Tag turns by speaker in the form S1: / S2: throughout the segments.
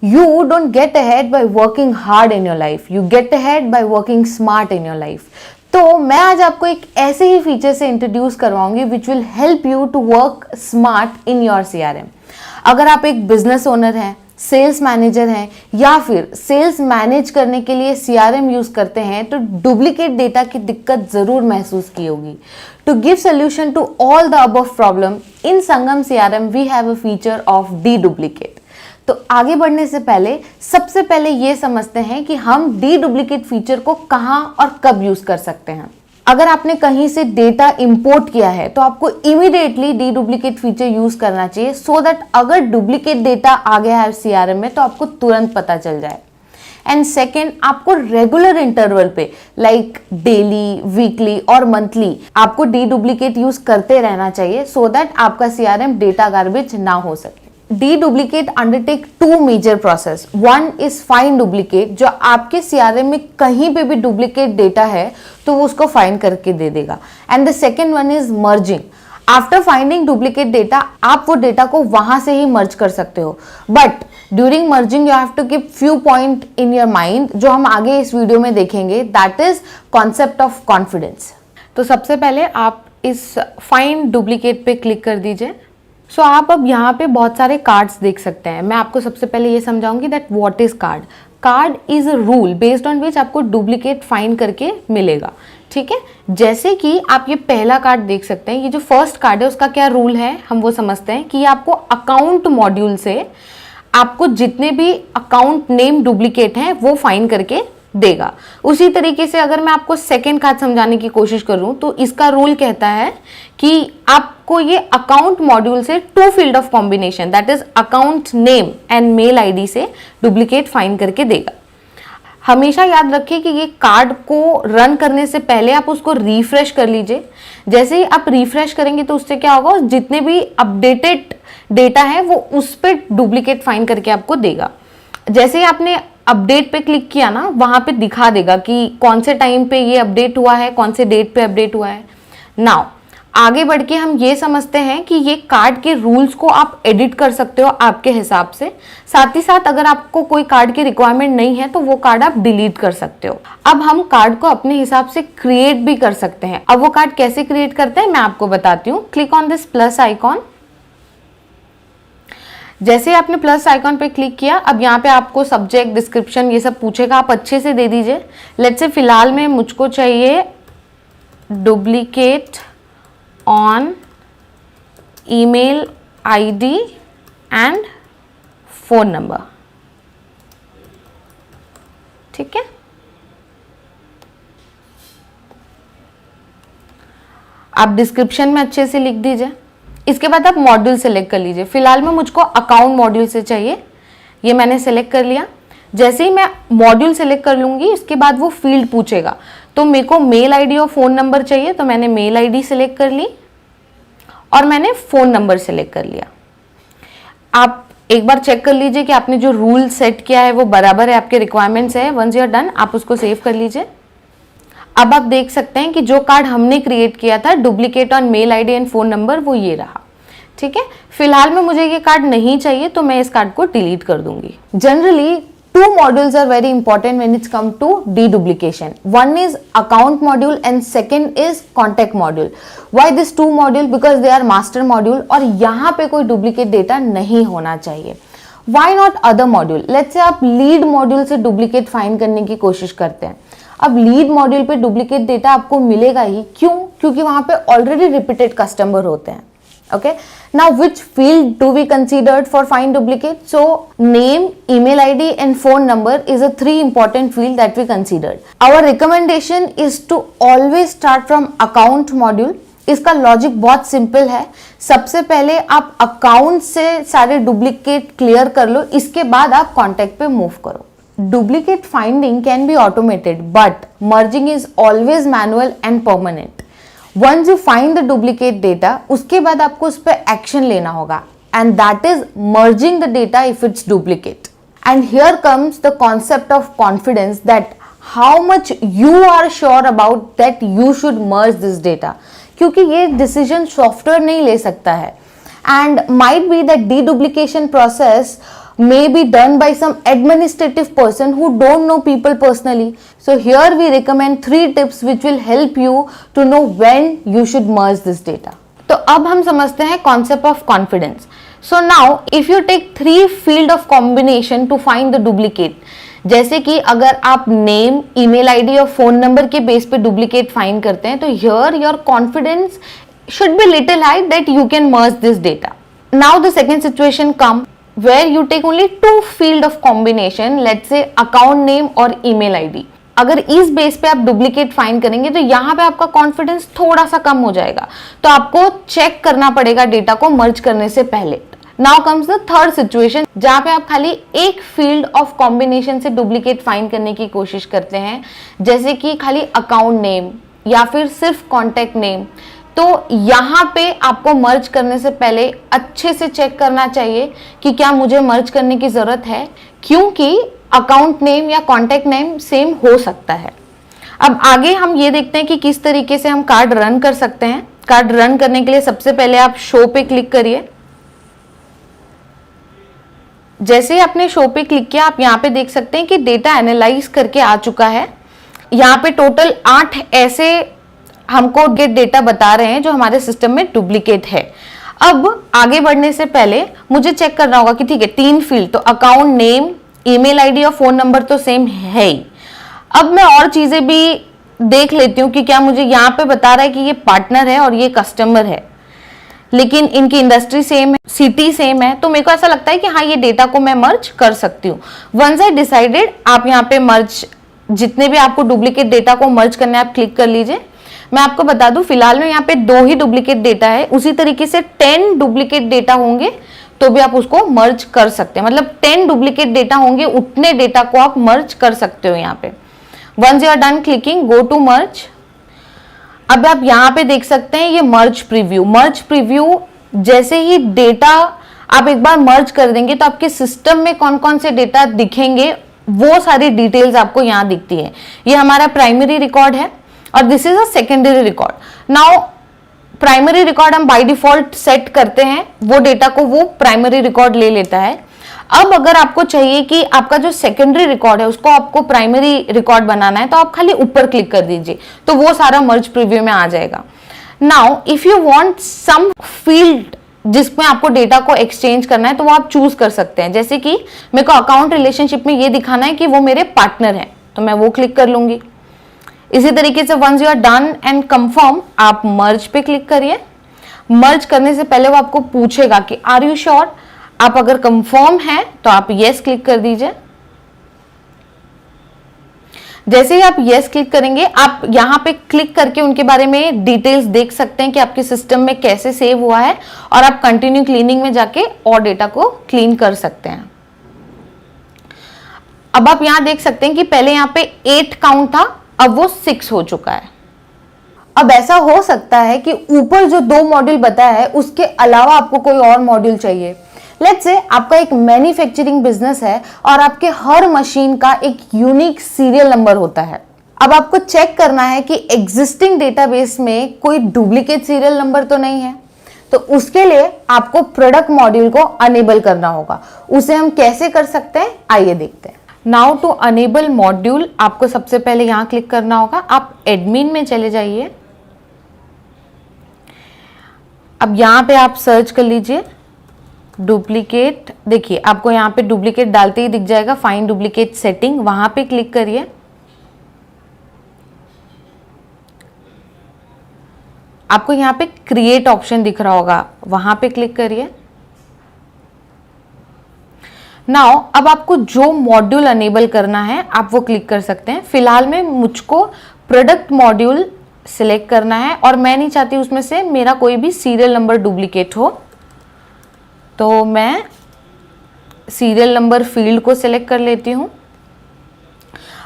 S1: You don't get ahead by working hard in your life. You get ahead by working smart in your life. तो मैं आज आपको एक ऐसे ही फीचर से इंट्रोड्यूस करवाऊंगी which will help you to work smart in your CRM. अगर आप एक बिजनेस ओनर हैं, सेल्स मैनेजर हैं या फिर सेल्स मैनेज करने के लिए CRM यूज करते हैं तो डुप्लीकेट डेटा की दिक्कत जरूर महसूस की होगी. To give solution to all the above problem in Sangam CRM we have a feature of duplicate. तो आगे बढ़ने से पहले सबसे पहले ये समझते हैं कि हम डुप्लीकेट फीचर को कहां और कब यूज कर सकते हैं. अगर आपने कहीं से डेटा इंपोर्ट किया है तो आपको इमीडिएटली डुप्लीकेट फीचर यूज करना चाहिए सो दैट अगर डुप्लीकेट डेटा आ गया है CRM में तो आपको तुरंत पता चल जाए. एंड सेकेंड, आपको रेगुलर इंटरवल पे लाइक डेली, वीकली और मंथली आपको डुप्लीकेट यूज करते रहना चाहिए सो दैट आपका CRM डेटा गार्बेज ना हो सके. Duplicate undertake two major process. One is find duplicate, जो आपके CRM में कहीं पे भी डुप्लीकेट डेटा है तो वो उसको फाइंड करके दे देगा. And the second one is merging. After finding duplicate data आप वो डेटा को वहां से ही मर्ज कर सकते हो. But during merging you have to keep few point in your mind जो हम आगे इस वीडियो में देखेंगे. That is concept of confidence. तो सबसे पहले आप इस फाइंड डुप्लीकेट पे क्लिक कर दीजिए. सो आप अब यहाँ पे बहुत सारे कार्ड्स देख सकते हैं. मैं आपको सबसे पहले ये समझाऊंगी that what is card. Card is a rule based on which आपको डुप्लीकेट फाइंड करके मिलेगा. ठीक है, जैसे कि आप ये पहला कार्ड देख सकते हैं. ये जो फर्स्ट कार्ड है उसका क्या रूल है हम वो समझते हैं कि ये आपको अकाउंट मॉड्यूल से आपको जितने भी अकाउंट नेम डुप्लीकेट हैं वो फाइंड करके देगा. उसी तरीके से अगर मैं आपको सेकेंड कार्ड समझाने की कोशिश करूं तो इसका रूल कहता है कि आपको ये अकाउंट मॉड्यूल से two field of combination that is account name and mail ID से डुप्लीकेट फाइंड करके देगा. हमेशा याद रखिए कि ये कार्ड को रन करने से पहले आप उसको रिफ्रेश कर लीजिए. जैसे ही आप रिफ्रेश करेंगे तो उससे क्या होगा, जितने भी अपडेटेड डेटा है वो उस पर डुप्लीकेट फाइंड करके आपको देगा. जैसे ही आपने अपडेट पे क्लिक किया ना, वहां पे दिखा देगा कि कौन से टाइम पे ये अपडेट हुआ है, कौन से डेट पे अपडेट हुआ है. नाउ आगे बढ़ के हम ये समझते हैं कि ये कार्ड के रूल्स को आप एडिट कर सकते हो आपके हिसाब से. साथ ही साथ अगर आपको कोई कार्ड की रिक्वायरमेंट नहीं है तो वो कार्ड आप डिलीट कर सकते हो. अब हम कार्ड को अपने हिसाब से क्रिएट भी कर सकते हैं. अब वो कार्ड कैसे क्रिएट करते हैं मैं आपको बताती हूँ. Click on this plus icon. जैसे आपने प्लस आइकॉन पे क्लिक किया, अब यहाँ पे आपको सब्जेक्ट, डिस्क्रिप्शन ये सब पूछेगा, आप अच्छे से दे दीजिए. लेट्स से फिलहाल में मुझको चाहिए duplicate on email ID and phone number. ठीक है, आप डिस्क्रिप्शन में अच्छे से लिख दीजिए. इसके बाद आप मॉड्यूल सेलेक्ट कर लीजिए. फिलहाल में मुझको अकाउंट मॉड्यूल से चाहिए, ये मैंने सेलेक्ट कर लिया. जैसे ही मैं मॉड्यूल सेलेक्ट कर लूंगी इसके बाद वो फील्ड पूछेगा. तो मेरे को मेल आईडी और फोन नंबर चाहिए तो मैंने मेल आईडी सेलेक्ट कर ली और मैंने फोन नंबर सेलेक्ट कर लिया. आप एक बार चेक कर लीजिए कि आपने जो रूल सेट किया है वो बराबर है, आपके रिक्वायरमेंट्स है. वंस यू आर डन आप उसको सेव कर लीजिए. अब आप देख सकते हैं कि जो कार्ड हमने क्रिएट किया था duplicate on mail ID and phone number वो ये रहा. ठीक है, फिलहाल में मुझे ये कार्ड नहीं चाहिए तो मैं इस कार्ड को डिलीट कर दूंगी. Generally two modules are very important when it's come to deduplication. One is account module and second is contact module. Why these two module? Because they are master module और यहाँ पे कोई duplicate data नहीं होना चाहिए. Why not other module? Let's say आप lead module से duplicate find करने की कोशिश करते हैं. अब लीड मॉड्यूल पे डुप्लीकेट डेटा आपको मिलेगा ही. क्यों? क्योंकि वहां पे ऑलरेडी रिपीटेड कस्टमर होते हैं. Okay, now which field do we considered for find duplicate? So name, email ID and phone number is a three important field that we considered. Our recommendation is to always start from account module. इसका logic बहुत simple है. सबसे पहले आप account से सारे duplicate clear कर लो, इसके बाद आप कॉन्टैक्ट पे मूव करो. Duplicate finding can be automated, but merging is always manual and permanent. Once you find the duplicate data, उसके बाद आपको उस पर एक्शन लेना होगा, and that is merging the data if it's duplicate. And here comes the concept of confidence, that how much you are sure about that you should merge this data. क्योंकि ये decision software नहीं ले सकता है, and might be that deduplication process may be done by some administrative person who don't know people personally. So here we recommend 3 tips which will help you to know when you should merge this data. तो अब हम समझते हैं concept of confidence. So now if you take 3 field of combination to find the duplicate, जैसे कि अगर आप name, email ID और फोन नंबर के बेस पे डुप्लीकेट फाइंड करते हैं, तो here your confidence should be little high that you can merge this data. Now the second situation come where you take only 2 field of combination, let's say account name और email ID. अगर इस base पे आप duplicate find करेंगे तो यहाँ पे आपका कॉन्फिडेंस थोड़ा सा कम हो जाएगा, तो आपको चेक करना पड़ेगा डेटा को मर्ज करने से पहले. Now comes the third situation जहां पे आप खाली एक फील्ड ऑफ कॉम्बिनेशन से डुप्लीकेट फाइंड करने की कोशिश करते हैं, जैसे कि खाली अकाउंट नेम या फिर सिर्फ कॉन्टैक्ट नेम. तो यहाँ पे आपको मर्ज करने से पहले अच्छे से चेक करना चाहिए कि क्या मुझे मर्ज करने की जरूरत है, क्योंकि अकाउंट नेम या कॉन्टैक्ट नेम सेम हो सकता है. अब आगे हम ये देखते हैं कि किस तरीके से हम कार्ड रन कर सकते हैं. कार्ड रन करने के लिए सबसे पहले आप शो पे क्लिक करिए. जैसे ही आपने शो पे क्लिक किया, आप यहाँ पे देख सकते हैं कि डेटा एनालाइज करके आ चुका है. यहाँ पे टोटल 8 ऐसे हमको गेट डेटा बता रहे हैं जो हमारे सिस्टम में डुप्लीकेट है. अब आगे बढ़ने से पहले मुझे चेक करना होगा कि ठीक है 3 फील्ड, तो अकाउंट नेम, ईमेल आईडी और फोन नंबर तो सेम है ही. अब मैं और चीजें भी देख लेती हूँ कि क्या मुझे यहाँ पे बता रहा है कि ये पार्टनर है और ये कस्टमर है, लेकिन इनकी इंडस्ट्री सेम है, सिटी सेम है, तो मेरे को ऐसा लगता है कि हाँ ये डेटा को मैं मर्ज कर सकती हूँ. वंस आई डिसाइडेड, आप यहाँ पे मर्ज, जितने भी आपको डुप्लीकेट डेटा को मर्ज करने आप क्लिक कर लीजिए. मैं आपको बता दूं फिलहाल में यहाँ पे 2 ही डुप्लीकेट डेटा है, उसी तरीके से 10 डुप्लीकेट डेटा होंगे तो भी आप उसको मर्ज कर सकते हैं. मतलब 10 डुप्लीकेट डेटा होंगे, उतने डेटा को आप मर्ज कर सकते हो यहाँ पे. Once you are done clicking go to merge. अब आप यहाँ पे देख सकते हैं ये मर्ज प्रीव्यू. मर्ज प्रीव्यू जैसे ही डेटा आप एक बार मर्ज कर देंगे तो आपके सिस्टम में कौन कौन से डेटा दिखेंगे वो सारी डिटेल्स आपको यहाँ दिखती है. ये हमारा प्राइमरी रिकॉर्ड है और this is a secondary record. Now primary record हम बाय डिफॉल्ट सेट करते हैं, वो डेटा को वो प्राइमरी रिकॉर्ड ले लेता है. अब अगर आपको चाहिए कि आपका जो सेकेंडरी रिकॉर्ड है उसको आपको प्राइमरी रिकॉर्ड बनाना है, तो आप खाली ऊपर क्लिक कर दीजिए, तो वो सारा मर्ज प्रीव्यू में आ जाएगा. Now if you want some field जिसमें आपको डेटा को एक्सचेंज करना है, तो वो आप चूज कर सकते हैं. जैसे कि मेरे को अकाउंट रिलेशनशिप में ये दिखाना है कि वो मेरे पार्टनर हैं, तो मैं वो क्लिक कर लूंगी. इसी तरीके से once you are done and confirm, आप मर्ज पे क्लिक करिए. मर्ज करने से पहले वो आपको पूछेगा कि आर यू श्योर. आप अगर कंफर्म है तो आप यस क्लिक कर दीजिए. जैसे ही आप यस क्लिक करेंगे, आप यहाँ पे क्लिक करके उनके बारे में डिटेल्स देख सकते हैं कि आपके सिस्टम में कैसे सेव हुआ है, और आप कंटिन्यू क्लीनिंग में जाके और डेटा को क्लीन कर सकते हैं. अब आप यहाँ देख सकते हैं कि पहले यहाँ पे 8 काउंट था, अब वो 6 हो चुका है. अब ऐसा हो सकता है कि ऊपर जो 2 मॉड्यूल बताया है उसके अलावा आपको कोई और मॉड्यूल चाहिए. लेट्स से आपका एक मैन्युफैक्चरिंग बिजनेस है और आपके हर मशीन का एक यूनिक सीरियल नंबर होता है. अब आपको चेक करना है कि एग्जिस्टिंग डेटाबेस में कोई डुप्लीकेट सीरियल नंबर तो नहीं है, तो उसके लिए आपको प्रोडक्ट मॉड्यूल को अनेबल करना होगा. उसे हम कैसे कर सकते हैं, आइए देखते हैं. नाउ टू अनेबल मॉड्यूल आपको सबसे पहले यहां क्लिक करना होगा. आप एडमिन में चले जाइए. अब यहां पे आप सर्च कर लीजिए डुप्लीकेट. देखिए आपको यहां पे डुप्लीकेट डालते ही दिख जाएगा, फाइंड डुप्लीकेट सेटिंग, वहां पे क्लिक करिए. आपको यहां पे क्रिएट ऑप्शन दिख रहा होगा, वहां पे क्लिक करिए. नाउ अब आपको जो मॉड्यूल अनेबल करना है आप वो क्लिक कर सकते हैं. फिलहाल में मुझको प्रोडक्ट मॉड्यूल सिलेक्ट करना है और मैं नहीं चाहती उसमें से मेरा कोई भी सीरियल नंबर डुप्लीकेट हो, तो मैं सीरियल नंबर फील्ड को सिलेक्ट कर लेती हूँ.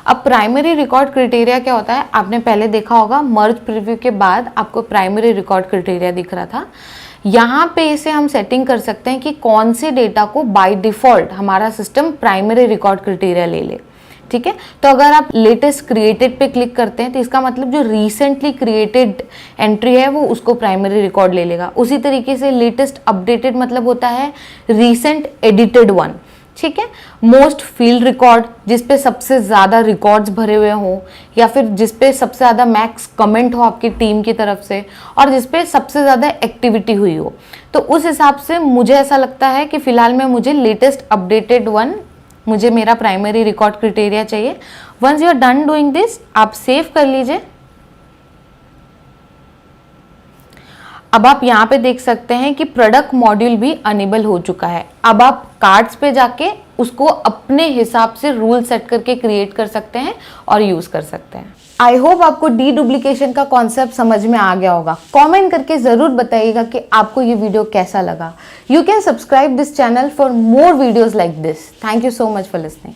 S1: अब प्राइमरी रिकॉर्ड क्राइटेरिया क्या होता है, आपने पहले देखा होगा मर्ज प्रीव्यू के बाद आपको प्राइमरी रिकॉर्ड क्राइटेरिया दिख रहा था. यहाँ पे इसे हम सेटिंग कर सकते हैं कि कौन से डेटा को बाय डिफॉल्ट हमारा सिस्टम प्राइमरी रिकॉर्ड क्राइटेरिया ले ले. ठीक है, तो अगर आप लेटेस्ट क्रिएटेड पे क्लिक करते हैं तो इसका मतलब जो रिसेंटली क्रिएटेड एंट्री है वो उसको प्राइमरी रिकॉर्ड ले लेगा. उसी तरीके से लेटेस्ट अपडेटेड मतलब होता है रीसेंट एडिटेड वन. ठीक है। मोस्ट फील्ड रिकॉर्ड, जिसपे सबसे ज़्यादा रिकॉर्ड्स भरे हुए हों, या फिर जिसपे सबसे ज़्यादा मैक्स कमेंट हो आपकी टीम की तरफ से, और जिसपे सबसे ज़्यादा एक्टिविटी हुई हो। तो उस हिसाब से मुझे ऐसा लगता है कि फ़िलहाल में मुझे लेटेस्ट अपडेटेड वन, मुझे मेरा प्राइमरी रिकॉर्ड क्राइटेरिया चाहिए। Once you are done doing this, आप सेव कर लीजिए। अब आप यहाँ पे देख सकते हैं कि प्रोडक्ट मॉड्यूल भी अनेबल हो चुका है। अब आप कार्ड्स पे जाके उसको अपने हिसाब से रूल सेट करके क्रिएट कर सकते हैं और यूज कर सकते हैं। आई होप आपको डी डुप्लीकेशन का कॉन्सेप्ट समझ में आ गया होगा। कमेंट करके जरूर बताइएगा कि आपको ये वीडियो कैसा लगा। You can subscribe this channel for more videos like this. Thank you so much for listening.